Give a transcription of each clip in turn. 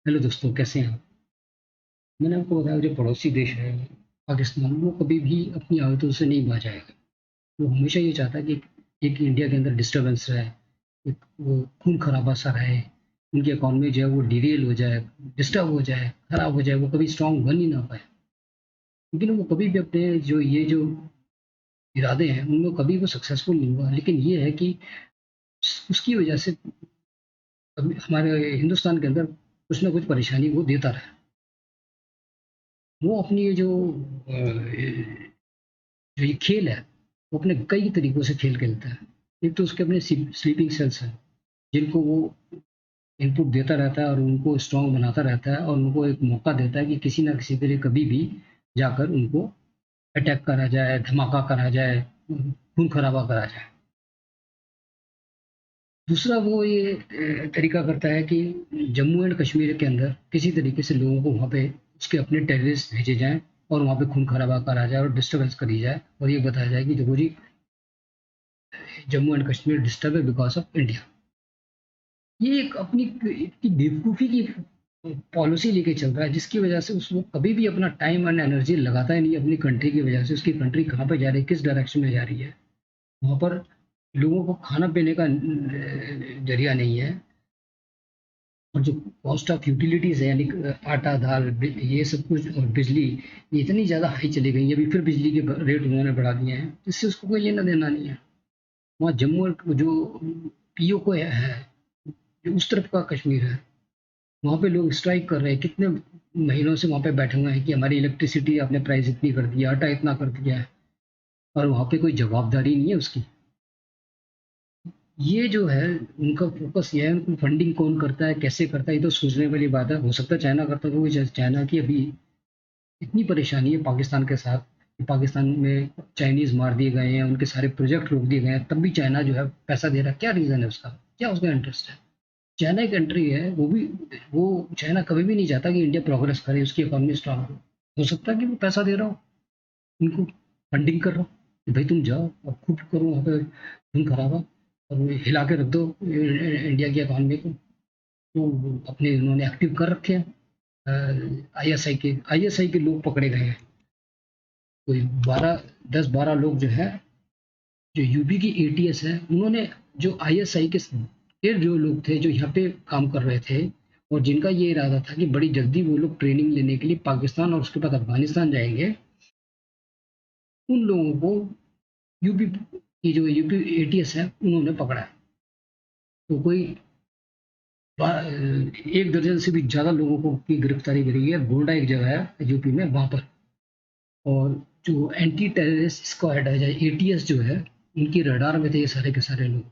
Hello दोस्तों, कैसे हैं आप? मैंने आपको बताया जो पड़ोसी देश है पाकिस्तान, वो कभी भी अपनी आदतों से नहीं बाज आएगा। वो हमेशा ये चाहता है कि एक इंडिया के अंदर डिस्टर्बेंस रहे, एक वो खून खराबा सा रहे, उनकी इकॉनमी जो है वो डिरेल हो जाए, डिस्टर्ब हो जाए, खराब हो जाए, वो कभी स्ट्रांग बन ही ना पाए। लेकिन वो कभी भी अपने जो इरादे हैं उनमें कभी वो सक्सेसफुल नहीं हुआ। लेकिन ये है कि उसकी वजह से कभी हमारे हिंदुस्तान के अंदर कुछ ना कुछ परेशानी वो देता रहा। वो अपनी ये जो ये खेल है, वो अपने कई तरीकों से खेल खेलता है। एक तो उसके अपने स्लीपिंग सेल्स हैं, जिनको वो इनपुट देता रहता है और उनको स्ट्रांग बनाता रहता है और उनको एक मौका देता है कि किसी ना किसी तरह कभी भी जाकर उनको अटैक करा जाए, धमाका करा जाए, खून खराबा करा जाए। दूसरा वो ये तरीका करता है कि जम्मू एंड कश्मीर के अंदर किसी तरीके से लोगों को वहाँ पे उसके अपने टेररिस्ट भेजे जाएँ और वहाँ पे खून खराबा करा जाए और डिस्टर्बेंस करी जाए और ये बताया जाए कि देखो जी, जम्मू एंड कश्मीर डिस्टर्ब है बिकॉज ऑफ इंडिया। ये एक अपनी इतनी बेवकूफ़ी की पॉलिसी लेके चल रहा है, जिसकी वजह से उसको कभी भी अपना टाइम एंड एनर्जी लगाता ही नहीं अपनी कंट्री की वजह से। उसकी कंट्री कहाँ पे जा रही है, किस डायरेक्शन में जा रही है। वहाँ पर लोगों को खाना पीने का जरिया नहीं है। और जो कॉस्ट ऑफ यूटिलिटीज़ है, यानी आटा दाल ये सब कुछ और बिजली, ये इतनी ज़्यादा हाई चली गई है। अभी फिर बिजली के रेट उन्होंने बढ़ा दिए हैं, इससे उसको कोई लेना देना नहीं है। वहाँ जम्मू जो पीओ को है, जो उस तरफ का कश्मीर है, वहाँ पे लोग स्ट्राइक कर रहे हैं। कितने महीनों से वहाँ पे बैठे हुए हैं कि हमारी इलेक्ट्रिसिटी आपने प्राइस इतनी कर दी है, आटा इतना कर दिया है, और वहाँ पे कोई जवाबदारी नहीं है उसकी। ये जो है उनका फोकस ये है, उनको फंडिंग कौन करता है, कैसे करता है, ये तो सोचने वाली बात है। हो सकता है चाइना करता हो, क्योंकि चाइना की अभी इतनी परेशानी है पाकिस्तान के साथ कि पाकिस्तान में चाइनीज मार दिए गए हैं, उनके सारे प्रोजेक्ट रोक दिए गए हैं, तब भी चाइना जो है पैसा दे रहा है। क्या रीज़न है उसका, क्या उसका इंटरेस्ट है? चाइना एक कंट्री है, वो चाइना कभी भी नहीं चाहता कि इंडिया प्रोग्रेस करे, उसकी इकोनॉमी स्ट्रांग हो सकता है कि वो पैसा दे रहा हो, उनको फंडिंग कर रहा हो कि भाई तुम जाओ और खूब करो वहाँ पे खून खराबा और वो हिला के रख दो इंडिया की इकोनॉमी को। तो अपने उन्होंने एक्टिव कर रखे हैं। आईएसआई के लोग पकड़े गए हैं, कोई 10-12 लोग जो है, जो यूपी की एटीएस है, उन्होंने जो आईएसआई के जो लोग थे जो यहाँ पे काम कर रहे थे और जिनका ये इरादा था कि बड़ी जल्दी वो लोग ट्रेनिंग लेने के लिए पाकिस्तान और उसके बाद अफगानिस्तान जाएंगे, उन लोगों को यूपी की जो यूपी एटीएस है उन्होंने पकड़ा है। तो कोई 1 दर्जन से भी ज़्यादा लोगों को की गिरफ्तारी करी गई है। गोंडा एक जगह है यूपी में, वहाँ पर। और जो एंटी टेररिस्ट स्क्वाड है, या एटीएस जो है, उनकी रडार में थे ये सारे के सारे लोग।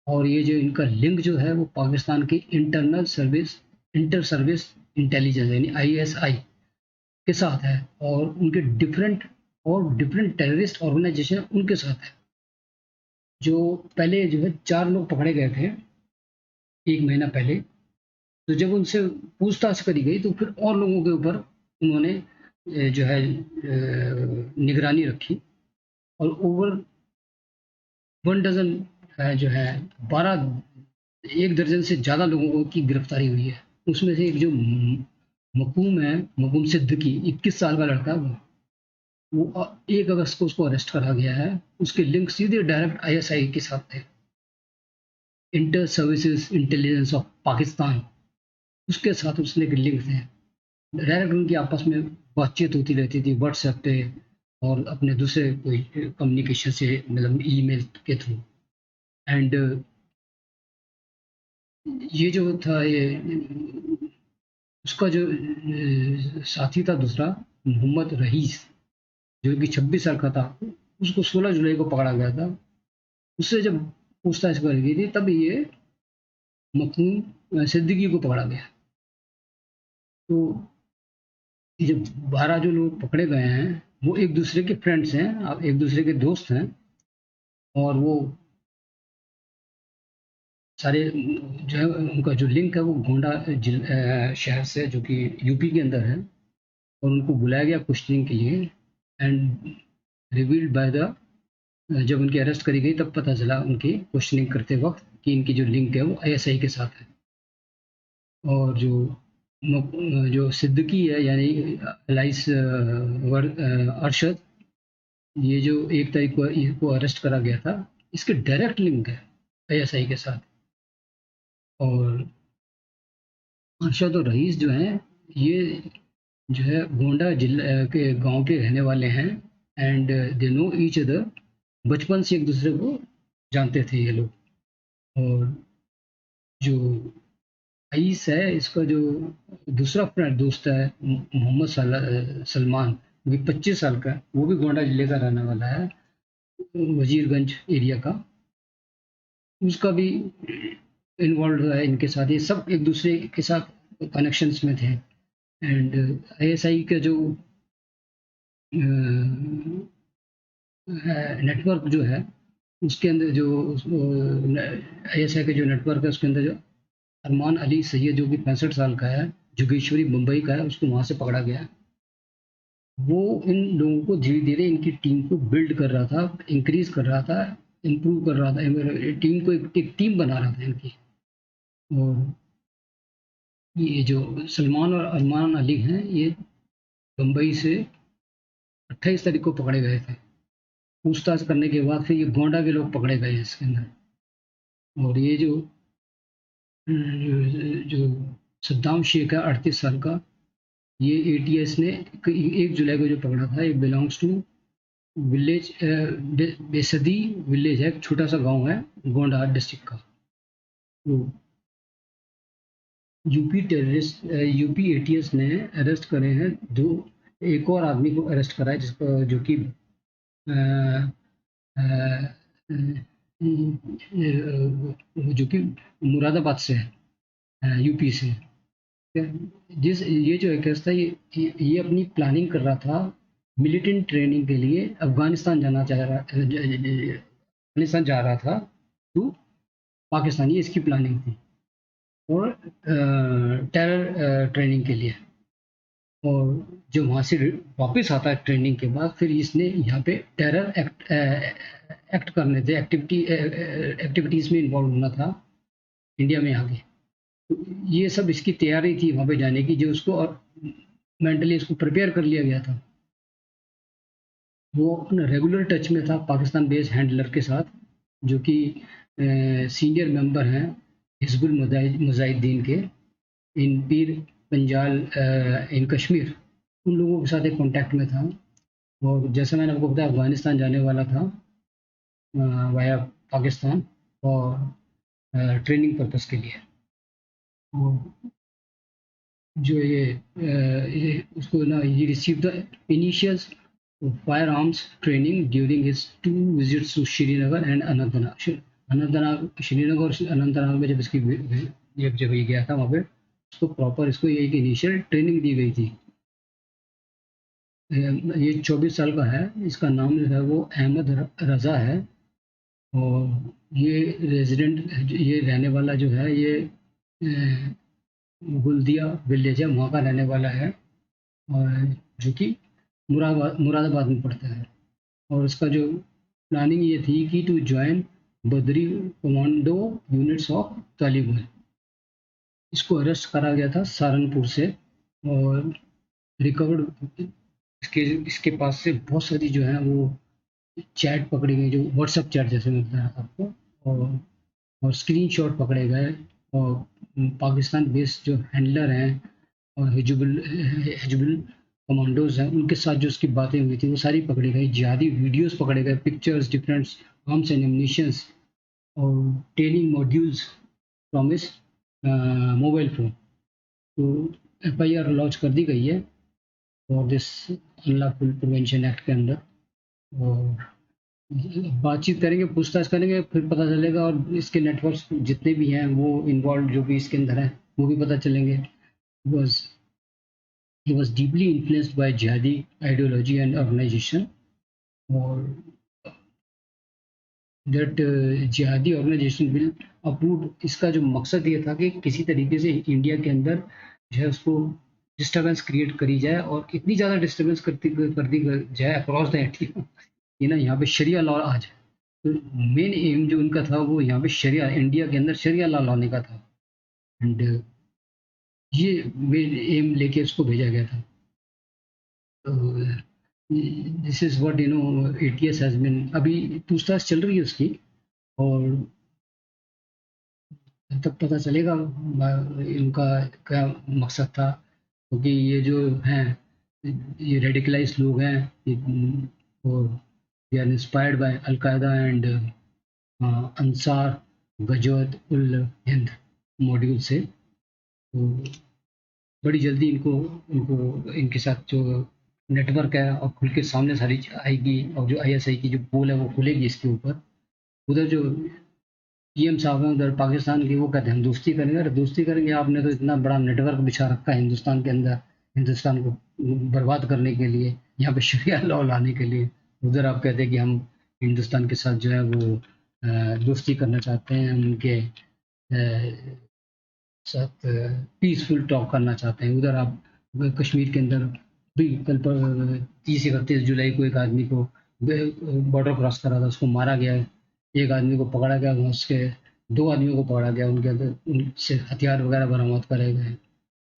और ये जो इनका लिंक जो है वो पाकिस्तान की इंटर सर्विस इंटेलिजेंस यानी आईएसआई के साथ है, और उनके डिफरेंट टेररिस्ट ऑर्गेनाइजेशन उनके साथ है। जो पहले जो है 4 लोग पकड़े गए थे 1 महीना पहले। तो जब उनसे पूछताछ करी गई तो फिर और लोगों के ऊपर उन्होंने जो है निगरानी रखी, और ओवर 1 डज़न जो है 1 दर्जन से ज़्यादा लोगों की गिरफ्तारी हुई है। उसमें से एक जो मकूम है, मकूम सिद्दीकी, 21 साल का लड़का है वो 1 अगस्त को उसको अरेस्ट करा गया है। उसके लिंक सीधे डायरेक्ट आईएसआई के साथ थे, inter services intelligence of Pakistan, उसके साथ उसने के लिंक थे। डायरेक्ट उनकी आपस में बातचीत होती रहती थी व्हाट्सएप पे और अपने दूसरे कोई कम्युनिकेशन से, मतलब ईमेल के थ्रू। एंड ये जो था ये उसका जो साथी था दूसरा, मोहम्मद रईस, जो कि 26 साल का था, उसको 16 जुलाई को पकड़ा गया था। उससे जब पूछताछ करी गई थी तब ये मखनूम सिद्दीकी को पकड़ा गया। तो ये जो 12 जो लोग पकड़े गए हैं वो एक दूसरे के फ्रेंड्स हैं, एक दूसरे के दोस्त हैं, और वो सारे जो है उनका जो लिंक है वो गोंडा शहर से, जो कि यूपी के अंदर है। और उनको बुलाया गया क्वेश्चनिंग के लिए। एंड रिवील्ड बाय द जब उनकी अरेस्ट करी गई तब पता चला उनकी क्वेश्चनिंग करते वक्त कि इनकी जो लिंक है वो आईएसआई के साथ है। और जो जो सिद्दीकी है यानी एलाइस अरशद, ये जो 1 तारीख को इसको अरेस्ट करा गया था, इसके डायरेक्ट लिंक है आईएसआई के साथ। और अरशद और रईस जो हैं, ये जो है गोंडा जिला के गांव के रहने वाले हैं, and they know each other. बचपन से एक दूसरे को जानते थे ये लोग। और जो रईस है, इसका जो दूसरा फ्रेंड दोस्त है मोहम्मद सलमान, वो भी 25 साल का है, वो भी गोंडा जिले का रहने वाला है, वजीरगंज एरिया का। उसका भी इन्वॉल्व है इनके साथ, ये सब एक दूसरे के साथ कनेक्शंस में थे। एंड आईएसआई का जो नेटवर्क जो है, उसके अंदर जो आईएसआई का जो नेटवर्क है, उसके अंदर जो अरमान अली सैयद, जो कि 65 साल का है, जोगेश्वरी मुंबई का है, उसको वहां से पकड़ा गया है। वो इन लोगों को धीरे धीरे इनकी टीम को बिल्ड कर रहा था, इंक्रीज कर रहा था, इम्प्रूव कर रहा था, टीम को एक टीम बना रहा था इनकी। और ये जो सलमान और अरमान अली हैं, ये मुंबई से 28 तारीख को पकड़े गए थे। पूछताछ करने के बाद फिर ये गोंडा के लोग पकड़े गए इसके अंदर। और ये जो सद्दाम शेख है, 38 साल का, ये एटीएस ने 1 जुलाई को जो पकड़ा था, ये बिलोंग्स टू विलेज, बेसदी विलेज है, एक छोटा सा गांव है गोंडा डिस्ट्रिक्ट का। तो यूपी एटीएस ने अरेस्ट करे हैं दो, एक और आदमी को अरेस्ट करा है, जिसको जो कि अ, जो कि मुरादाबाद से है, यूपी से। जिस ये जो केस था, ये अपनी प्लानिंग कर रहा था मिलिटेंट ट्रेनिंग के लिए, अफगानिस्तान जाना चाह रहा, अफगानिस्तान जा रहा था टू पाकिस्तान, ये इसकी प्लानिंग थी। और टेरर ट्रेनिंग के लिए। और जो वहाँ से वापस आता है ट्रेनिंग के बाद, फिर इसने यहाँ पे टेरर एक्ट करने थे, एक्टिविटीज़ में इन्वॉल्व होना था इंडिया में आगे। तो ये सब इसकी तैयारी थी वहाँ पे जाने की, जो उसको और मेंटली इसको प्रिपेयर कर लिया गया था। वो अपने रेगुलर टच में था पाकिस्तान बेस्ड हैंडलर के साथ, जो कि सीनियर मेंबर हैं हिजबुल मुजाहिदीन के, इन पीर पंजाल, इन कश्मीर, उन लोगों के साथ एक कॉन्टैक्ट में था। और जैसे मैंने आपको बताया, अफगानिस्तान जाने वाला था वाया पाकिस्तान, और ट्रेनिंग पर्पस के लिए। और जो ये उसको ना, ये receive the initial fire arms training during his 2 visits to Srinagar and Anantnag. Srinagar और अनंतनाग में जब इसकी जब ये गया था वहाँ पे, उसको प्रॉपर इसको एक इनिशियल ट्रेनिंग दी गई थी। ये 24 साल का है, इसका नाम जो है वो अहमद रज़ा है। और ये रेजिडेंट, ये रहने वाला जो है, ये गुलदिया विलेज है, वहाँ का रहने वाला है, और जो कि मुरादाबाद में पड़ता है। और उसका जो प्लानिंग ये थी कि to join Badri commando units of Taliban. इसको अरेस्ट करा गया था सहारनपुर से। और रिकवर्ड इसके पास से बहुत सारी जो है वो चैट पकड़ी गई, जो व्हाट्सएप चैट जैसे मैं बताया था आपको। और स्क्रीनशॉट पकड़े गए। और पाकिस्तान बेस्ड जो हैंडलर हैं और हिजबुल कमांडोज हैं, उनके साथ जो उसकी बातें हुई थी वो सारी पकड़ी गई। जिहादी वीडियोस पकड़े गए, pictures, different arms and ammunitions, और training modules from his mobile phone. तो एफआईआर लॉन्च कर दी गई है और दिस अनलॉफुल प्रिवेंशन एक्ट के अंदर। और बातचीत करेंगे, पूछताछ करेंगे, फिर पता चलेगा। और इसके नेटवर्क्स जितने भी हैं वो इन्वॉल्व, जो भी इसके अंदर हैं, वो भी पता चलेंगे। Because he was deeply influenced by jihadi ideology and organization। और that जिहादी ऑर्गेनाइजेशन विल अप्रूव। इसका जो मकसद ये था कि किसी तरीके से इंडिया के अंदर जो है उसको डिस्टर्बेंस क्रिएट करी जाए, और इतनी ज़्यादा डिस्टर्बेंस कर दी जाए अक्रॉस द इंडिया कि ना यहाँ पे शरिया लॉ आ जाए। तो मेन एम जो उनका था, वो यहाँ पे शरिया, इंडिया के अंदर शरिया लॉ लाने का था। एंड ये मेन एम लेके उसको भेजा गया था। तो this is what ATS has been, अभी पूछताछ चल रही है उसकी, और तब पता चलेगा इनका क्या मकसद था, क्योंकि ये जो हैं, ये रेडिकलाइज्ड लोग हैं, और they are inspired by Al-Qaeda and Ansar Ghazwat ul Hind module से। तो बड़ी जल्दी इनको इनको इनके साथ जो नेटवर्क है और खुल के सामने सारी आएगी, और जो आईएसआई की जो पोल है वो खुलेगी इसके ऊपर। उधर जो पीएम साहब हैं उधर पाकिस्तान के, वो कहते हैं हम दोस्ती करेंगे। अरे दोस्ती करेंगे, आपने तो इतना बड़ा नेटवर्क बिछा रखा है हिंदुस्तान के अंदर, हिंदुस्तान को बर्बाद करने के लिए, यहाँ पे शरिया लॉ लाने के लिए। उधर आप कहते हैं कि हम हिंदुस्तान के साथ जो है वो दोस्ती करना चाहते हैं, हम उनके साथ पीसफुल टॉक करना चाहते हैं। उधर आप कश्मीर के अंदर भी कल पर 30-31 जुलाई को एक आदमी को बॉर्डर क्रॉस करा था, उसको मारा गया है। एक आदमी को पकड़ा गया, वहाँ उसके 2 आदमियों को पकड़ा गया, उनके अंदर उनसे हथियार वगैरह बरामद करे गए।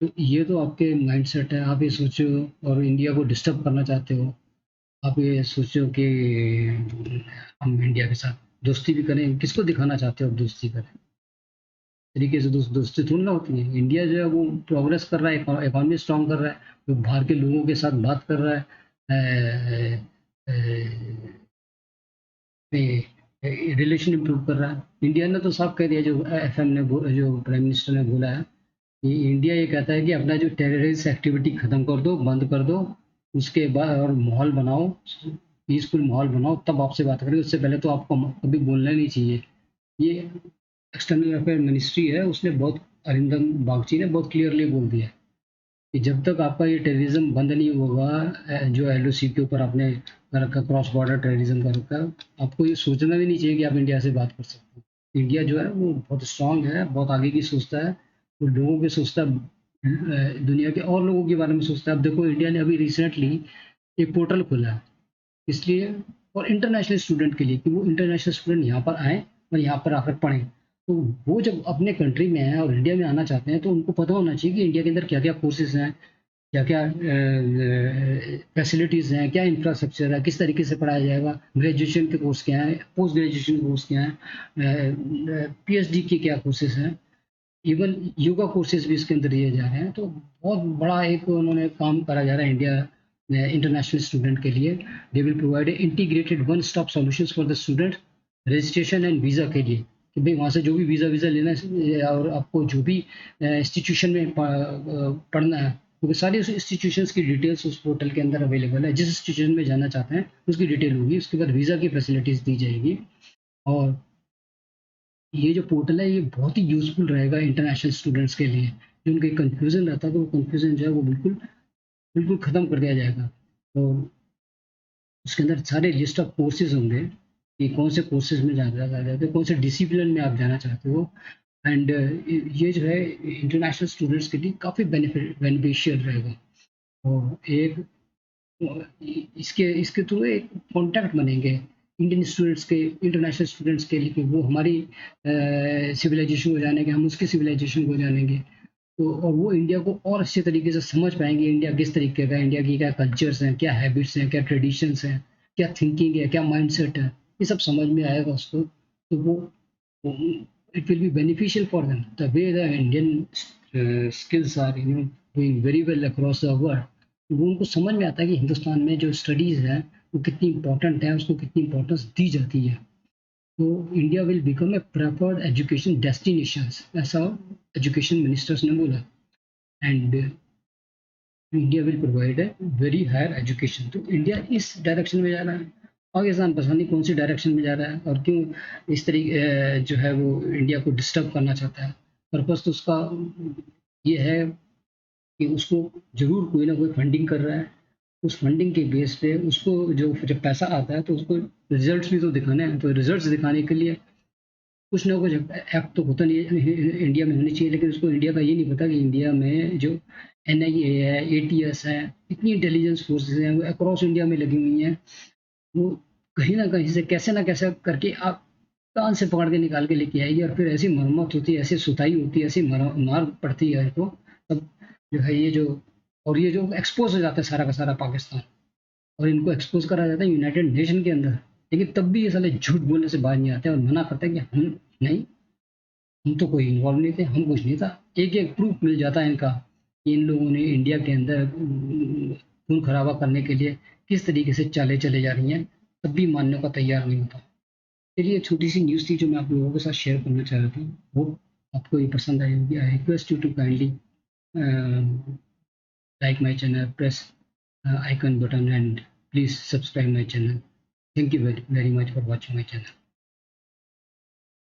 तो ये तो आपके माइंडसेट है, आप ये सोचो और इंडिया को डिस्टर्ब करना चाहते हो। आप ये सोचो कि हम इंडिया के साथ दोस्ती भी करें, किसको दिखाना चाहते हो आप दोस्ती करें? तरीके से दोस्ती थोड़ी ना होती है। इंडिया जो है वो प्रोग्रेस कर रहा है, इकोनॉमी स्ट्रॉन्ग कर रहा है, वो बाहर के लोगों के साथ बात कर रहा है, रिलेशन इम्प्रूव कर रहा है। इंडिया ने तो साफ कह दिया, जो एफएम ने जो प्राइम मिनिस्टर ने बोला है कि इंडिया ये कहता है कि अपना जो टेररिस्ट एक्टिविटी खत्म कर दो, बंद कर दो, उसके बाद और माहौल बनाओ, पीसफुल माहौल बनाओ, तब आपसे बात करेंगे। उससे पहले तो आपको कभी बोलना ही नहीं चाहिए। ये एक्सटर्नल अफेयर मिनिस्ट्री है, उसने बहुत, अरिंदम बागची ने बहुत क्लियरली बोल दिया है कि जब तक आपका ये टेररिज्म बंद नहीं होगा, जो एलओसी के ऊपर आपने कर रखा, क्रॉस बॉर्डर टेररिज्म का रखा, आपको ये सोचना भी नहीं चाहिए कि आप इंडिया से बात कर सकते हो। इंडिया जो है वो बहुत स्ट्रांग है, बहुत आगे की सोचता है, वो लोगों के सोचता है, दुनिया के और लोगों के बारे में सोचता है। अब देखो इंडिया ने अभी रिसेंटली एक पोर्टल खोला है, इसलिए, और इंटरनेशनल स्टूडेंट के लिए, कि वो इंटरनेशनल स्टूडेंट यहाँ पर आएँ और यहाँ पर आकर पढ़ें। तो वो जब अपने कंट्री में हैं और इंडिया में आना चाहते हैं, तो उनको पता होना चाहिए कि इंडिया के अंदर क्या-क्या कोर्सेज़ हैं, क्या-क्या फैसिलिटीज़ हैं, क्या इंफ्रास्ट्रक्चर है, किस तरीके से पढ़ाया जाएगा, ग्रेजुएशन के कोर्स क्या हैं, पोस्ट ग्रेजुएशन कोर्स क्या हैं, पीएचडी के क्या कोर्सेज़ हैं, इवन योगा कोर्सेज़ भी इसके अंदर दिए जा रहे हैं। तो बहुत बड़ा एक उन्होंने काम करा जा रहा है इंडिया इंटरनेशनल स्टूडेंट के लिए। They will provide integrated one stop solutions for the student, registration and visa के लिए, कि भाई वहाँ से जो भी वीज़ा लेना है, और आपको जो भी इंस्टीट्यूशन में पढ़ना है, क्योंकि सारी उस इंस्टीट्यूशंस की डिटेल्स उस पोर्टल के अंदर अवेलेबल है। जिस इंस्टीट्यूशन में जाना चाहते हैं उसकी डिटेल होगी, उसके बाद वीज़ा की फैसिलिटीज़ दी जाएगी। और ये जो पोर्टल है ये बहुत ही यूज़फुल रहेगा इंटरनेशनल स्टूडेंट्स के लिए। जो उनके कन्फ्यूज़न रहता है, तो वो कन्फ्यूज़न जो है वो बिल्कुल बिल्कुल ख़त्म कर दिया जाएगा। और उसके अंदर सारे लिस्ट ऑफ कोर्सेज़ होंगे कि कौन से कोर्सेज़ में जाना चाहते हो, कौन से डिसिप्लिन में आप जाना चाहते हो। एंड ये जो है इंटरनेशनल स्टूडेंट्स के लिए काफ़ी बेनिफिशियल रहेगा। और एक इसके इसके थ्रू एक कॉन्टैक्ट बनेंगे इंडियन स्टूडेंट्स के, इंटरनेशनल स्टूडेंट्स के लिए, कि वो हमारी सिविलाइजेशन को जानेंगे, हम उसकी सिविलाइजेशन को जानेंगे। तो और वो इंडिया को और अच्छे तरीके से समझ पाएँगे, इंडिया किस तरीके का है, इंडिया की क्या कल्चर्स हैं, क्या हैबिट्स हैं, क्या ट्रेडिशंस हैं, क्या थिंकिंग है, क्या माइंडसेट है, ये सब समझ में आएगा उसको। तो वो it will be beneficial for them, the way the Indian skills are doing very well across the world. वो उनको समझ में आता है कि हिंदुस्तान में जो स्टडीज़ है, वो कितनी इम्पोर्टेंट है, उसको कितनी इम्पोर्टेंस दी जाती है। तो India will become a preferred education destinations, ऐसा एजुकेशन मिनिस्टर्स ने बोला। And India will provide a very higher education. तो इंडिया इस डायरेक्शन में जा रहा है। पाकिस्तान पता नहीं कौन सी डायरेक्शन में जा रहा है, और क्यों इस तरीके जो है वो इंडिया को डिस्टर्ब करना चाहता है। पर्पस तो उसका ये है कि उसको ज़रूर कोई ना कोई फंडिंग कर रहा है। उस फंडिंग के बेस पे उसको जो जब पैसा आता है, तो उसको रिजल्ट्स भी तो दिखाने हैं। तो रिजल्ट्स दिखाने के लिए कुछ ना कुछ एक्ट तो होता नहीं है, इंडिया में होनी चाहिए। लेकिन उसको इंडिया का ये नहीं पता कि इंडिया में जो एनआईए है, एटीएस है, इतनी इंटेलिजेंस फोर्सेस हैं, वो अक्रॉस इंडिया में लगी हुई हैं। वो कहीं न कहीं से कैसे न कैसे करके आप कान से पकड़ के निकाल के लेके आएगी, और फिर ऐसी मरम्मत होती है, ऐसी सुताई होती है, ऐसी मार पड़ती है इनको, तब जो है ये जो और ये जो एक्सपोज हो जाता है सारा का सारा पाकिस्तान, और इनको एक्सपोज करा जाता है यूनाइटेड नेशन के अंदर। लेकिन तब भी ये साले झूठ बोलने से बाज नहीं आते और मना करते हैं कि हम नहीं, हम तो कोई इन्वॉल्व नहीं थे, हम कुछ नहीं था। एक एक प्रूफ मिल जाता है इनका कि इन लोगों ने इंडिया के अंदर खून खराबा करने के लिए किस तरीके से चालें चले जा रही हैं, तब भी मानने को तैयार नहीं होता। चलिए, छोटी सी न्यूज़ थी जो मैं आप लोगों के साथ शेयर करना चाह रहा था। वो आपको ये पसंद आई होगी। I request you to kindly like my channel, press icon button, and please subscribe my channel. Thank you very much for watching my channel.